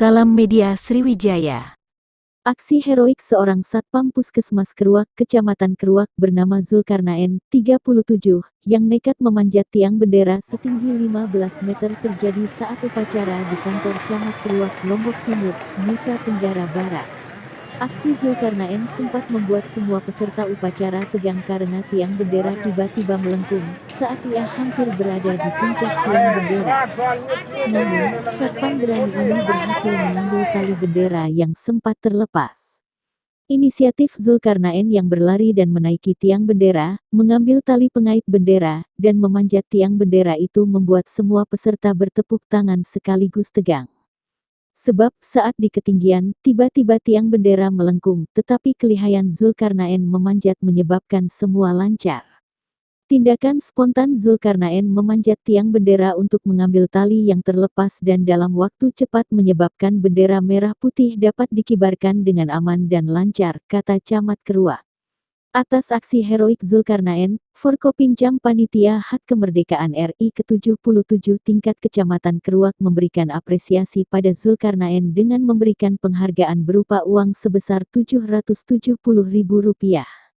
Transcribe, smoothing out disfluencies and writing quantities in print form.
Salam Media Sriwijaya. Aksi heroik seorang Satpam Puskesmas Keruak, Kecamatan Keruak bernama Zulkarnaen, 37, yang nekat memanjat tiang bendera setinggi 15 meter terjadi saat upacara di kantor Camat Keruak, Lombok Timur, Nusa Tenggara Barat. Aksi Zulkarnaen sempat membuat semua peserta upacara tegang karena tiang bendera tiba-tiba melengkung saat ia hampir berada di puncak tiang bendera. Namun, Satpam berani ini berhasil mengambil tali bendera yang sempat terlepas. Inisiatif Zulkarnaen yang berlari dan menaiki tiang bendera, mengambil tali pengait bendera, dan memanjat tiang bendera itu membuat semua peserta bertepuk tangan sekaligus tegang. Sebab saat di ketinggian, tiba-tiba tiang bendera melengkung, tetapi kelihayan Zulkarnaen memanjat menyebabkan semua lancar. Tindakan spontan Zulkarnaen memanjat tiang bendera untuk mengambil tali yang terlepas dan dalam waktu cepat menyebabkan bendera merah putih dapat dikibarkan dengan aman dan lancar, kata Camat Keruak. Atas aksi heroik Zulkarnaen, Forkopimcam Panitia HUT Kemerdekaan RI ke-77 tingkat Kecamatan Keruak memberikan apresiasi pada Zulkarnaen dengan memberikan penghargaan berupa uang sebesar Rp770.000.